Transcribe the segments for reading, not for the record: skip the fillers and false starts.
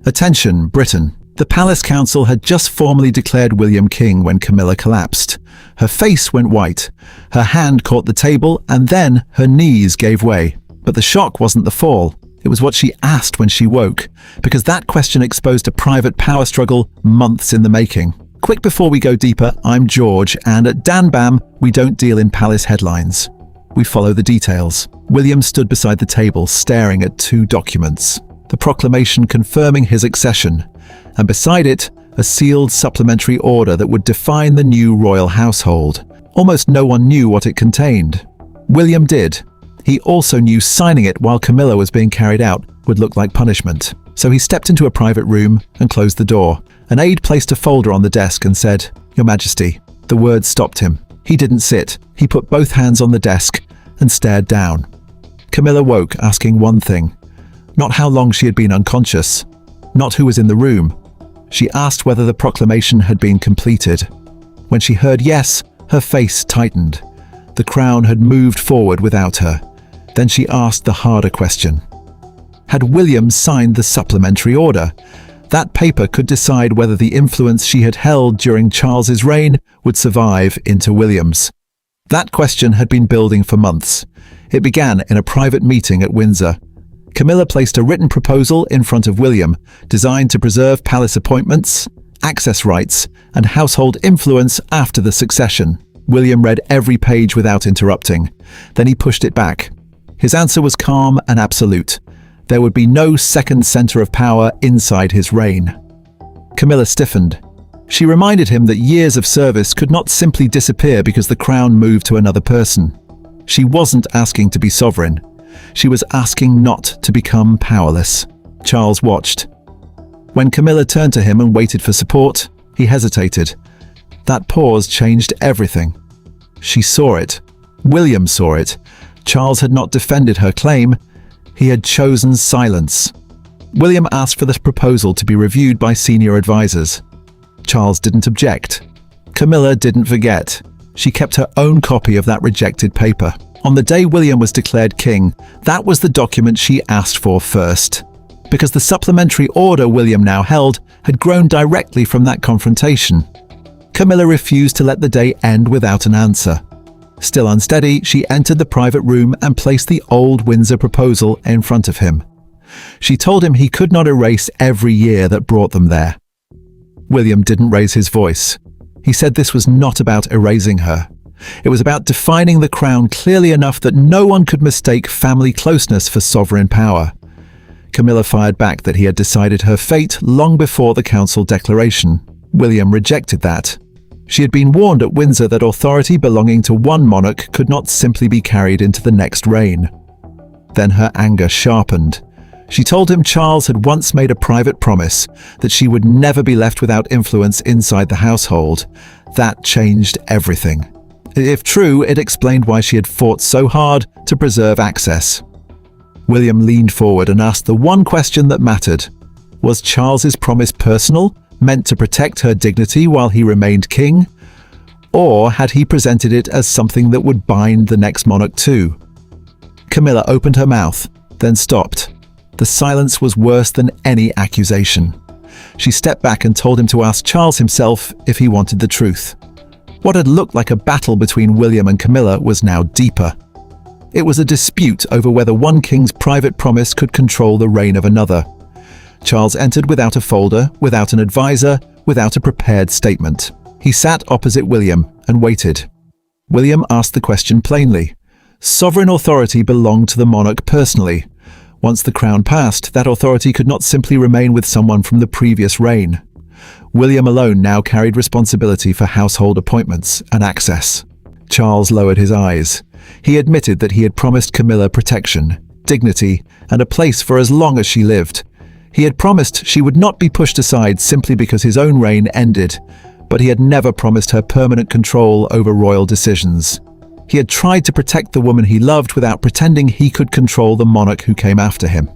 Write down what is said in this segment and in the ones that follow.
Attention, Britain. The Palace Council had just formally declared William king when Camilla collapsed. Her face went white, her hand caught the table, and then her knees gave way. But the shock wasn't the fall. It was what she asked when she woke, because that question exposed a private power struggle months in the making. Quick before we go deeper, I'm George, and at Dan Bam, we don't deal in palace headlines. We follow the details. William stood beside the table, staring at two documents. The proclamation confirming his accession, and beside it, a sealed supplementary order that would define the new royal household. Almost no one knew what it contained. William did. He also knew signing it while Camilla was being carried out would look like punishment. So he stepped into a private room and closed the door. An aide placed a folder on the desk and said, "Your Majesty." The words stopped him. He didn't sit. He put both hands on the desk and stared down. Camilla woke, asking one thing. Not how long she had been unconscious. Not who was in the room. She asked whether the proclamation had been completed. When she heard yes, her face tightened. The crown had moved forward without her. Then she asked the harder question. Had William signed the supplementary order? That paper could decide whether the influence she had held during Charles's reign would survive into William's. That question had been building for months. It began in a private meeting at Windsor. Camilla placed a written proposal in front of William, designed to preserve palace appointments, access rights, and household influence after the succession. William read every page without interrupting. Then he pushed it back. His answer was calm and absolute. There would be no second center of power inside his reign. Camilla stiffened. She reminded him that years of service could not simply disappear because the crown moved to another person. She wasn't asking to be sovereign. She was asking not to become powerless. Charles watched. When Camilla turned to him and waited for support, he hesitated. That pause changed everything. She saw it. William saw it. Charles had not defended her claim. He had chosen silence. William asked for the proposal to be reviewed by senior advisors. Charles didn't object. Camilla didn't forget. She kept her own copy of that rejected paper. On the day William was declared king, that was the document she asked for first. Because the supplementary order William now held had grown directly from that confrontation. Camilla refused to let the day end without an answer. Still unsteady, she entered the private room and placed the old Windsor proposal in front of him. She told him he could not erase every year that brought them there. William didn't raise his voice. He said this was not about erasing her. It was about defining the crown clearly enough that no one could mistake family closeness for sovereign power. Camilla fired back that he had decided her fate long before the council declaration. William rejected that. She had been warned at Windsor that authority belonging to one monarch could not simply be carried into the next reign. Then her anger sharpened. She told him Charles had once made a private promise that she would never be left without influence inside the household. That changed everything. If true, it explained why she had fought so hard to preserve access. William leaned forward and asked the one question that mattered. Was Charles's promise personal, meant to protect her dignity while he remained king? Or had he presented it as something that would bind the next monarch too? Camilla opened her mouth, then stopped. The silence was worse than any accusation. She stepped back and told him to ask Charles himself if he wanted the truth. What had looked like a battle between William and Camilla was now deeper. It was a dispute over whether one king's private promise could control the reign of another. Charles entered without a folder, without an advisor, without a prepared statement. He sat opposite William and waited. William asked the question plainly. Sovereign authority belonged to the monarch personally. Once the crown passed, that authority could not simply remain with someone from the previous reign. William alone now carried responsibility for household appointments and access. Charles lowered his eyes. He admitted that he had promised Camilla protection, dignity, and a place for as long as she lived. He had promised she would not be pushed aside simply because his own reign ended, but he had never promised her permanent control over royal decisions. He had tried to protect the woman he loved without pretending he could control the monarch who came after him.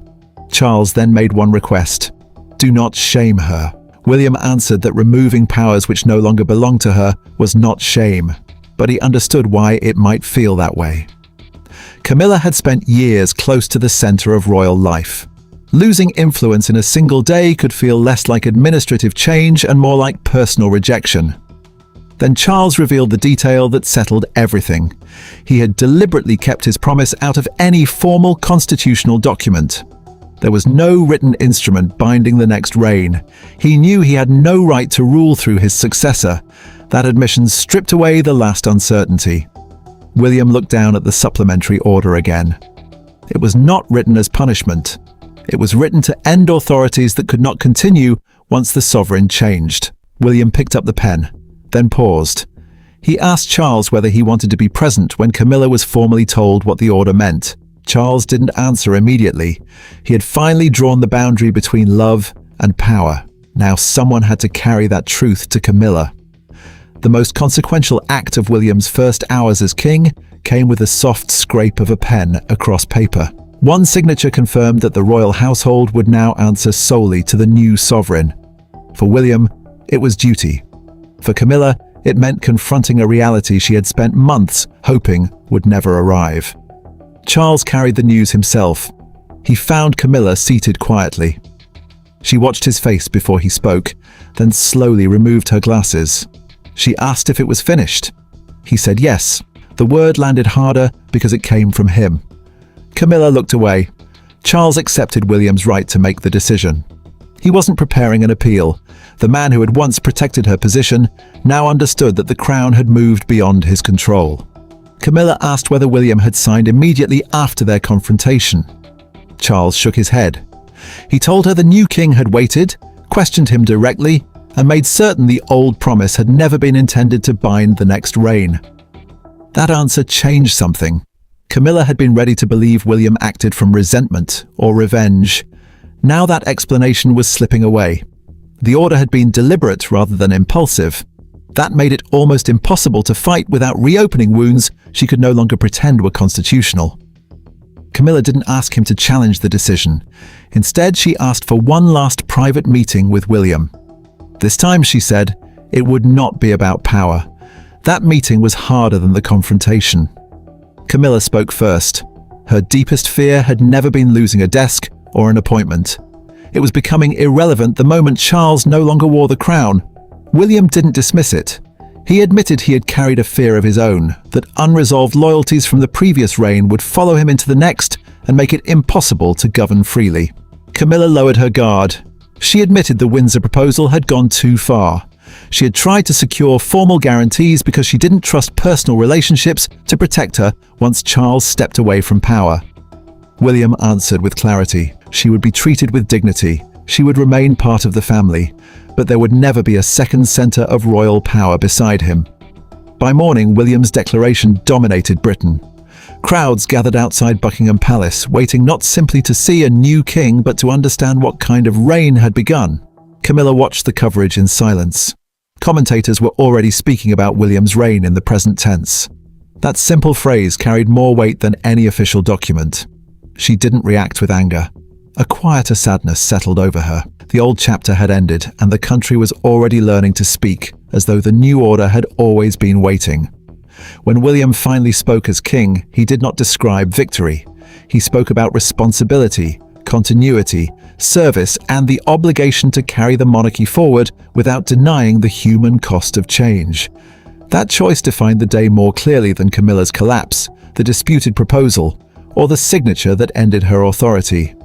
Charles then made one request. Do not shame her. William answered that removing powers which no longer belonged to her was not shame, but he understood why it might feel that way. Camilla had spent years close to the center of royal life. Losing influence in a single day could feel less like administrative change and more like personal rejection. Then Charles revealed the detail that settled everything. He had deliberately kept his promise out of any formal constitutional document. There was no written instrument binding the next reign. He knew he had no right to rule through his successor. That admission stripped away the last uncertainty. William looked down at the supplementary order again. It was not written as punishment. It was written to end authorities that could not continue once the sovereign changed. William picked up the pen, then paused. He asked Charles whether he wanted to be present when Camilla was formally told what the order meant. Charles didn't answer immediately. He had finally drawn the boundary between love and power. Now someone had to carry that truth to Camilla. The most consequential act of William's first hours as king came with a soft scrape of a pen across paper. One signature confirmed that the royal household would now answer solely to the new sovereign. For William, it was duty. For Camilla, it meant confronting a reality she had spent months hoping would never arrive. Charles carried the news himself. He found Camilla seated quietly. She watched his face before he spoke, then slowly removed her glasses. She asked if it was finished. He said yes. The word landed harder because it came from him. Camilla looked away. Charles accepted William's right to make the decision. He wasn't preparing an appeal. The man who had once protected her position now understood that the crown had moved beyond his control. Camilla asked whether William had signed immediately after their confrontation. Charles shook his head. He told her the new king had waited, questioned him directly, and made certain the old promise had never been intended to bind the next reign. That answer changed something. Camilla had been ready to believe William acted from resentment or revenge. Now that explanation was slipping away. The order had been deliberate rather than impulsive. That made it almost impossible to fight without reopening wounds she could no longer pretend were constitutional. Camilla didn't ask him to challenge the decision. Instead, she asked for one last private meeting with William. This time, she said, it would not be about power. That meeting was harder than the confrontation. Camilla spoke first. Her deepest fear had never been losing a desk or an appointment. It was becoming irrelevant the moment Charles no longer wore the crown. William didn't dismiss it. He admitted he had carried a fear of his own, that unresolved loyalties from the previous reign would follow him into the next and make it impossible to govern freely. Camilla lowered her guard. She admitted the Windsor proposal had gone too far. She had tried to secure formal guarantees because she didn't trust personal relationships to protect her once Charles stepped away from power. William answered with clarity. She would be treated with dignity. She would remain part of the family, but there would never be a second center of royal power beside him. By morning, William's declaration dominated Britain. Crowds gathered outside Buckingham Palace, waiting not simply to see a new king, but to understand what kind of reign had begun. Camilla watched the coverage in silence. Commentators were already speaking about William's reign in the present tense. That simple phrase carried more weight than any official document. She didn't react with anger. A quieter sadness settled over her. The old chapter had ended, and the country was already learning to speak, as though the new order had always been waiting. When William finally spoke as king, he did not describe victory. He spoke about responsibility, continuity, service, and the obligation to carry the monarchy forward without denying the human cost of change. That choice defined the day more clearly than Camilla's collapse, the disputed proposal, or the signature that ended her authority.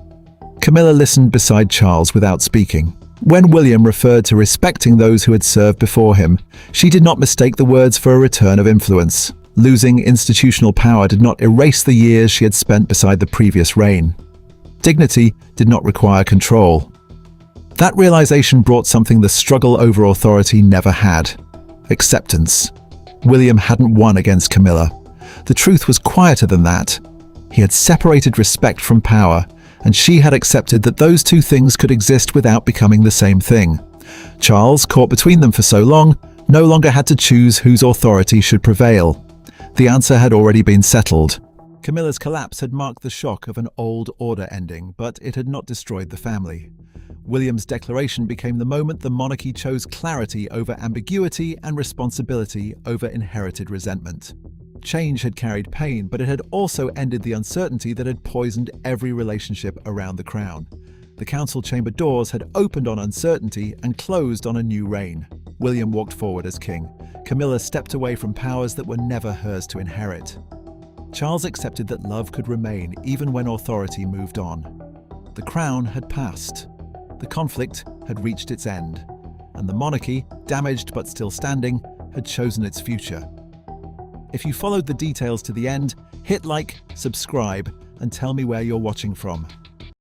Camilla listened beside Charles without speaking. When William referred to respecting those who had served before him, she did not mistake the words for a return of influence. Losing institutional power did not erase the years she had spent beside the previous reign. Dignity did not require control. That realization brought something the struggle over authority never had: acceptance. William hadn't won against Camilla. The truth was quieter than that. He had separated respect from power, and she had accepted that those two things could exist without becoming the same thing. Charles, caught between them for so long, no longer had to choose whose authority should prevail. The answer had already been settled. Camilla's collapse had marked the shock of an old order ending, but it had not destroyed the family. William's declaration became the moment the monarchy chose clarity over ambiguity and responsibility over inherited resentment. Change had carried pain, but it had also ended the uncertainty that had poisoned every relationship around the crown. The council chamber doors had opened on uncertainty and closed on a new reign. William walked forward as king. Camilla stepped away from powers that were never hers to inherit. Charles accepted that love could remain even when authority moved on. The crown had passed. The conflict had reached its end. And the monarchy, damaged but still standing, had chosen its future. If you followed the details to the end, hit like, subscribe, and tell me where you're watching from.